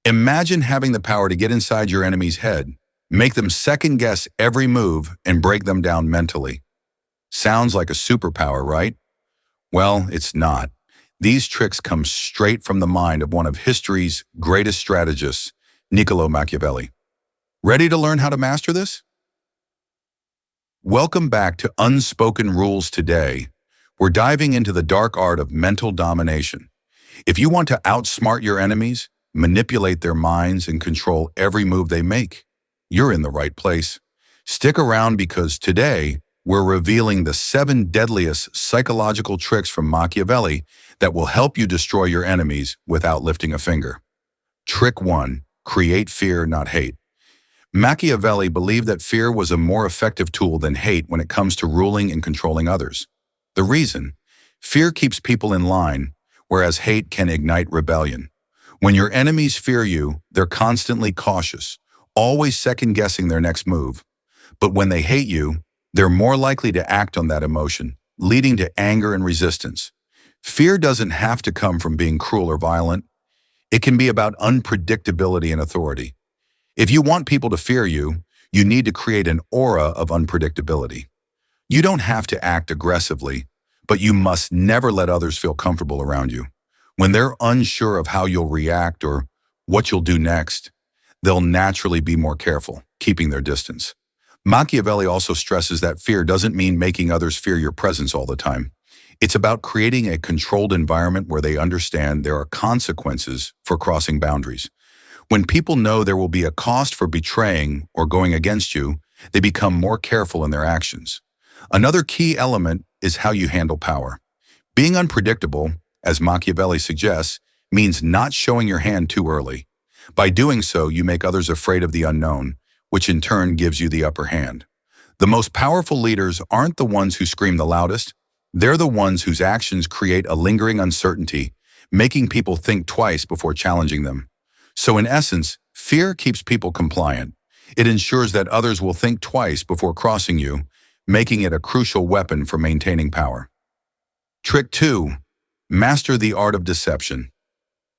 Imagine having the power to get inside your enemy's head, make them second-guess every move, and break them down mentally. Sounds like a superpower, right? Well, it's not. These tricks come straight from the mind of one of history's greatest strategists, Niccolo Machiavelli. Ready to learn how to master this? Welcome back to Unspoken Rules today. We're diving into the dark art of mental domination. If you want to outsmart your enemies, manipulate their minds, and control every move they make, you're in the right place. Stick around because today, we're revealing the 7 deadliest psychological tricks from Machiavelli that will help you destroy your enemies without lifting a finger. Trick 1. Create fear, not hate. Machiavelli believed that fear was a more effective tool than hate when it comes to ruling and controlling others. The reason? Fear keeps people in line, whereas hate can ignite rebellion. When your enemies fear you, they're constantly cautious, always second-guessing their next move. But when they hate you, they're more likely to act on that emotion, leading to anger and resistance. Fear doesn't have to come from being cruel or violent. It can be about unpredictability and authority. If you want people to fear you, you need to create an aura of unpredictability. You don't have to act aggressively, but you must never let others feel comfortable around you. When they're unsure of how you'll react or what you'll do next, they'll naturally be more careful, keeping their distance. Machiavelli also stresses that fear doesn't mean making others fear your presence all the time. It's about creating a controlled environment where they understand there are consequences for crossing boundaries. When people know there will be a cost for betraying or going against you, they become more careful in their actions. Another key element is how you handle power. Being unpredictable, as Machiavelli suggests, means not showing your hand too early. By doing so, you make others afraid of the unknown, which in turn gives you the upper hand. The most powerful leaders aren't the ones who scream the loudest. They're the ones whose actions create a lingering uncertainty, making people think twice before challenging them. So in essence, fear keeps people compliant. It ensures that others will think twice before crossing you, making it a crucial weapon for maintaining power. Trick 2. Master the art of deception.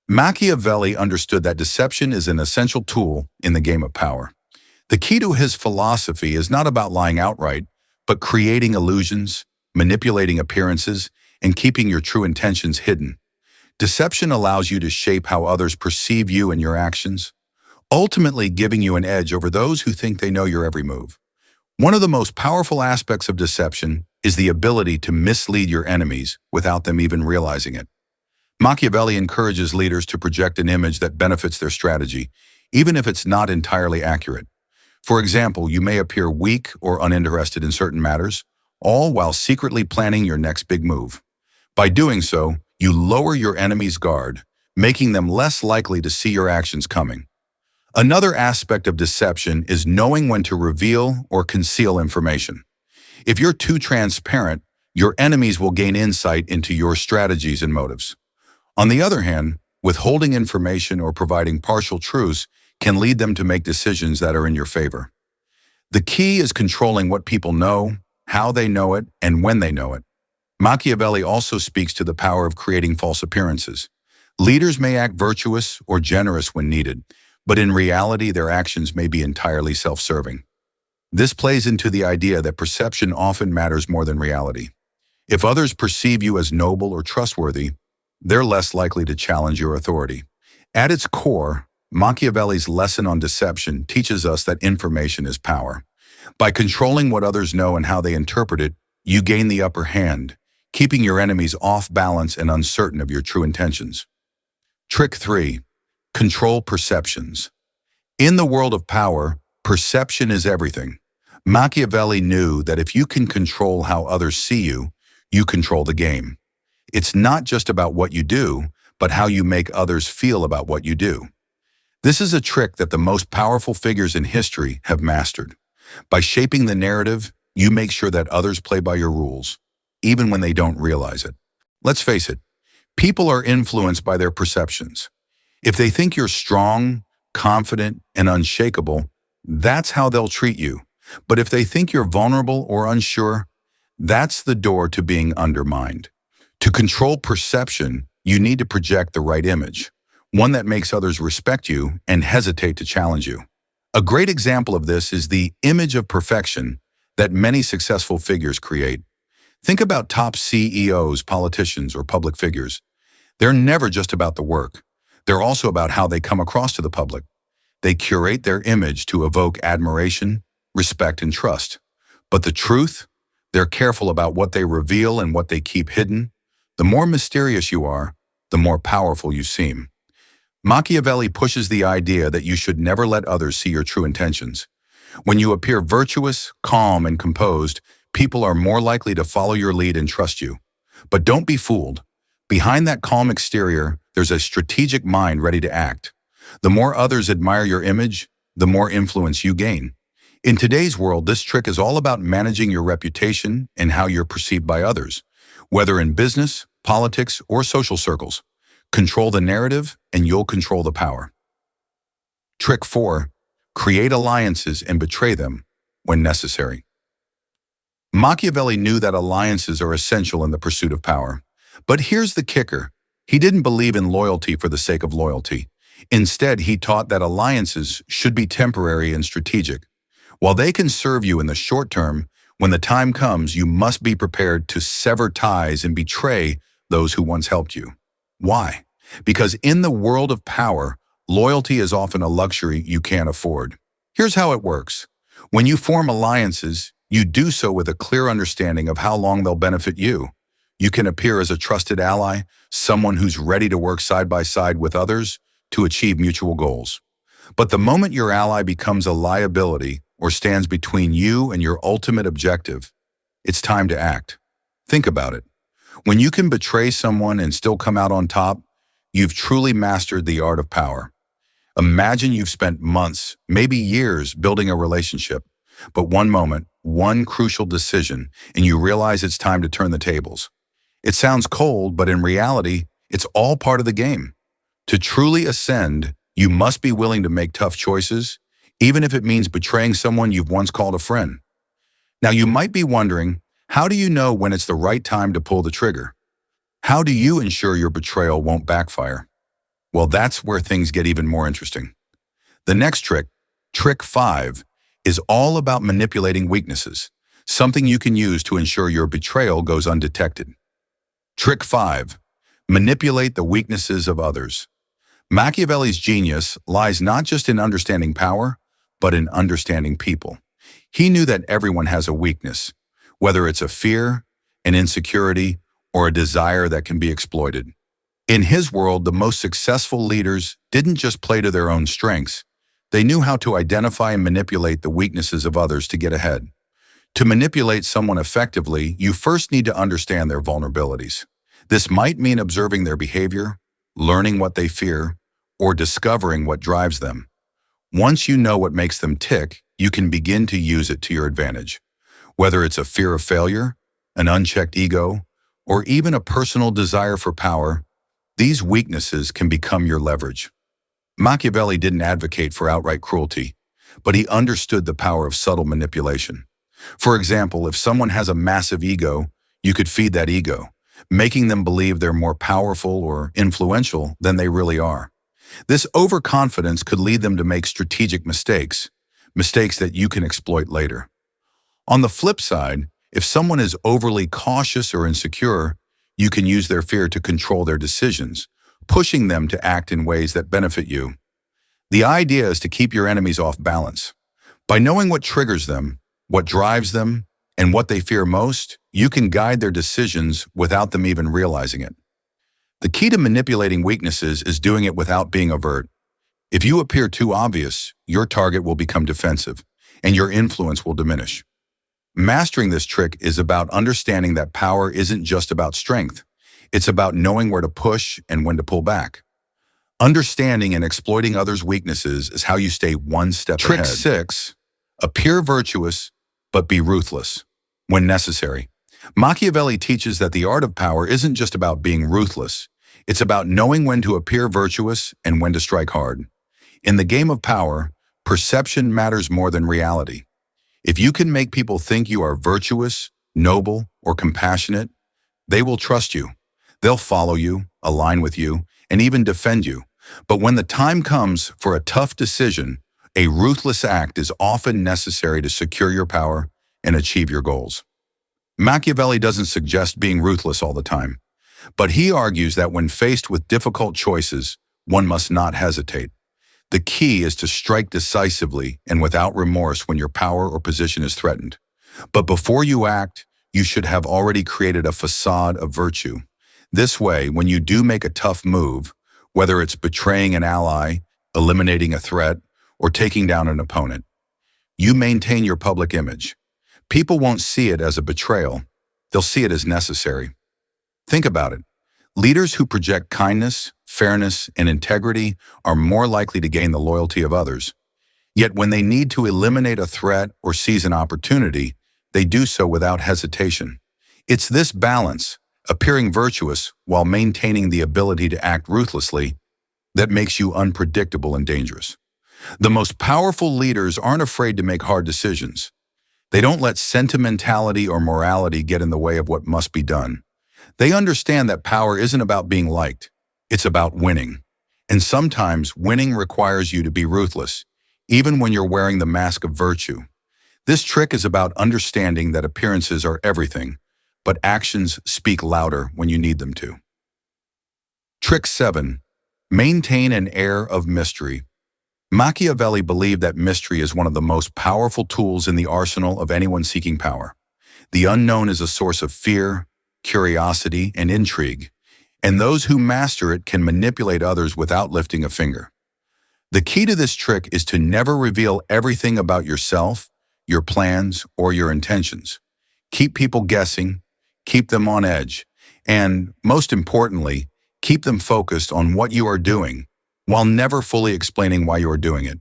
Machiavelli understood that deception is an essential tool in the game of power. The key to his philosophy is not about lying outright, but creating illusions, manipulating appearances, and keeping your true intentions hidden. Deception allows you to shape how others perceive you and your actions, ultimately giving you an edge over those who think they know your every move. One of the most powerful aspects of deception is the ability to mislead your enemies without them even realizing it. Machiavelli encourages leaders to project an image that benefits their strategy, even if it's not entirely accurate. For example, you may appear weak or uninterested in certain matters, all while secretly planning your next big move. By doing so, you lower your enemy's guard, making them less likely to see your actions coming. Another aspect of deception is knowing when to reveal or conceal information. If you're too transparent, your enemies will gain insight into your strategies and motives. On the other hand, withholding information or providing partial truths can lead them to make decisions that are in your favor. The key is controlling what people know, how they know it, and when they know it. Machiavelli also speaks to the power of creating false appearances. Leaders may act virtuous or generous when needed, but in reality, their actions may be entirely self-serving. This plays into the idea that perception often matters more than reality. If others perceive you as noble or trustworthy, they're less likely to challenge your authority. At its core, Machiavelli's lesson on deception teaches us that information is power. By controlling what others know and how they interpret it, you gain the upper hand, keeping your enemies off balance and uncertain of your true intentions. Trick 3. Control perceptions. In the world of power, perception is everything. Machiavelli knew that if you can control how others see you, you control the game. It's not just about what you do, but how you make others feel about what you do. This is a trick that the most powerful figures in history have mastered. By shaping the narrative, you make sure that others play by your rules, even when they don't realize it. Let's face it, people are influenced by their perceptions. If they think you're strong, confident, and unshakable, that's how they'll treat you. But if they think you're vulnerable or unsure, that's the door to being undermined. To control perception, you need to project the right image. one that makes others respect you and hesitate to challenge you. A great example of this is the image of perfection that many successful figures create. Think about top CEOs, politicians, or public figures. They're never just about the work. They're also about how they come across to the public. They curate their image to evoke admiration, respect, and trust. But the truth? They're careful about what they reveal and what they keep hidden. The more mysterious you are, the more powerful you seem. Machiavelli pushes the idea that you should never let others see your true intentions. When you appear virtuous, calm, and composed, people are more likely to follow your lead and trust you. But don't be fooled. Behind that calm exterior, there's a strategic mind ready to act. The more others admire your image, the more influence you gain. In today's world, this trick is all about managing your reputation and how you're perceived by others, whether in business, politics, or social circles. Control the narrative, and you'll control the power. Trick 4. Create alliances and betray them when necessary. Machiavelli knew that alliances are essential in the pursuit of power. But here's the kicker. He didn't believe in loyalty for the sake of loyalty. Instead, he taught that alliances should be temporary and strategic. While they can serve you in the short term, when the time comes, you must be prepared to sever ties and betray those who once helped you. Why? Because in the world of power, loyalty is often a luxury you can't afford. Here's how it works. When you form alliances, you do so with a clear understanding of how long they'll benefit you. You can appear as a trusted ally, someone who's ready to work side by side with others to achieve mutual goals. But the moment your ally becomes a liability or stands between you and your ultimate objective, it's time to act. Think about it. When you can betray someone and still come out on top, you've truly mastered the art of power. Imagine you've spent months, maybe years, building a relationship, but one moment, one crucial decision, and you realize it's time to turn the tables. It sounds cold, but in reality, it's all part of the game. To truly ascend, you must be willing to make tough choices, even if it means betraying someone you've once called a friend. Now, you might be wondering, how do you know when it's the right time to pull the trigger? How do you ensure your betrayal won't backfire? Well, that's where things get even more interesting. The next trick, trick 5, is all about manipulating weaknesses, something you can use to ensure your betrayal goes undetected. Trick 5. Manipulate the weaknesses of others. Machiavelli's genius lies not just in understanding power, but in understanding people. He knew that everyone has a weakness, whether it's a fear, an insecurity, or a desire that can be exploited. In his world, the most successful leaders didn't just play to their own strengths. They knew how to identify and manipulate the weaknesses of others to get ahead. To manipulate someone effectively, you first need to understand their vulnerabilities. This might mean observing their behavior, learning what they fear, or discovering what drives them. Once you know what makes them tick, you can begin to use it to your advantage. Whether it's a fear of failure, an unchecked ego, or even a personal desire for power, these weaknesses can become your leverage. Machiavelli didn't advocate for outright cruelty, but he understood the power of subtle manipulation. For example, if someone has a massive ego, you could feed that ego, making them believe they're more powerful or influential than they really are. This overconfidence could lead them to make strategic mistakes that you can exploit later. On the flip side, if someone is overly cautious or insecure, you can use their fear to control their decisions, pushing them to act in ways that benefit you. The idea is to keep your enemies off balance. By knowing what triggers them, what drives them, and what they fear most, you can guide their decisions without them even realizing it. The key to manipulating weaknesses is doing it without being overt. If you appear too obvious, your target will become defensive, and your influence will diminish. Mastering this trick is about understanding that power isn't just about strength. It's about knowing where to push and when to pull back. Understanding and exploiting others' weaknesses is how you stay one step ahead. Trick 6. Appear virtuous, but be ruthless when necessary. Machiavelli teaches that the art of power isn't just about being ruthless. It's about knowing when to appear virtuous and when to strike hard. In the game of power, perception matters more than reality. If you can make people think you are virtuous, noble, or compassionate, they will trust you. They'll follow you, align with you, and even defend you. But when the time comes for a tough decision, a ruthless act is often necessary to secure your power and achieve your goals. Machiavelli doesn't suggest being ruthless all the time, but he argues that when faced with difficult choices, one must not hesitate. The key is to strike decisively and without remorse when your power or position is threatened. But before you act, you should have already created a facade of virtue. This way, when you do make a tough move, whether it's betraying an ally, eliminating a threat, or taking down an opponent, you maintain your public image. People won't see it as a betrayal. They'll see it as necessary. Think about it. Leaders who project kindness, fairness, and integrity are more likely to gain the loyalty of others. Yet when they need to eliminate a threat or seize an opportunity, they do so without hesitation. It's this balance, appearing virtuous while maintaining the ability to act ruthlessly, that makes you unpredictable and dangerous. The most powerful leaders aren't afraid to make hard decisions. They don't let sentimentality or morality get in the way of what must be done. They understand that power isn't about being liked. It's about winning. And sometimes winning requires you to be ruthless, even when you're wearing the mask of virtue. This trick is about understanding that appearances are everything, but actions speak louder when you need them to. Trick 7. Maintain an air of mystery. Machiavelli believed that mystery is one of the most powerful tools in the arsenal of anyone seeking power. The unknown is a source of fear, curiosity, and intrigue, and those who master it can manipulate others without lifting a finger. The key to this trick is to never reveal everything about yourself, your plans, or your intentions. Keep people guessing, keep them on edge, and, most importantly, keep them focused on what you are doing, while never fully explaining why you are doing it.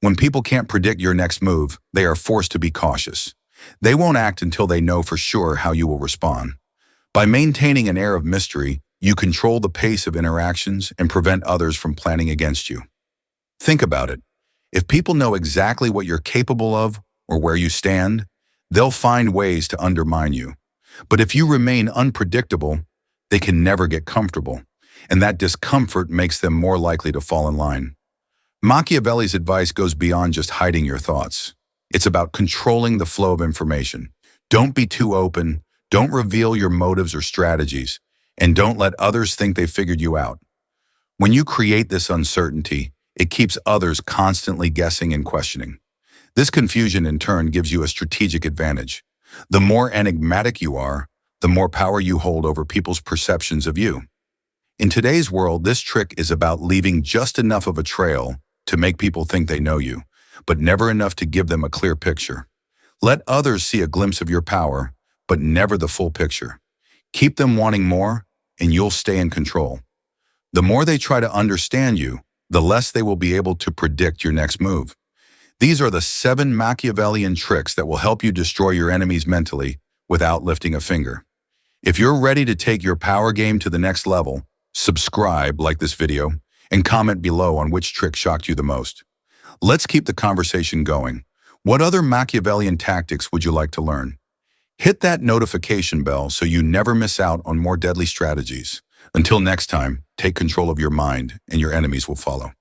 When people can't predict your next move, they are forced to be cautious. They won't act until they know for sure how you will respond. By maintaining an air of mystery, you control the pace of interactions and prevent others from planning against you. Think about it. If people know exactly what you're capable of or where you stand, they'll find ways to undermine you. But if you remain unpredictable, they can never get comfortable, and that discomfort makes them more likely to fall in line. Machiavelli's advice goes beyond just hiding your thoughts. It's about controlling the flow of information. Don't be too open, don't reveal your motives or strategies, and don't let others think they figured you out. When you create this uncertainty, it keeps others constantly guessing and questioning. This confusion, in turn, gives you a strategic advantage. The more enigmatic you are, the more power you hold over people's perceptions of you. In today's world, this trick is about leaving just enough of a trail to make people think they know you, but never enough to give them a clear picture. Let others see a glimpse of your power, but never the full picture. Keep them wanting more, and you'll stay in control. The more they try to understand you, the less they will be able to predict your next move. These are the 7 Machiavellian tricks that will help you destroy your enemies mentally without lifting a finger. If you're ready to take your power game to the next level, subscribe, like this video, and comment below on which trick shocked you the most. Let's keep the conversation going. What other Machiavellian tactics would you like to learn? Hit that notification bell so you never miss out on more deadly strategies. Until next time, take control of your mind and your enemies will follow.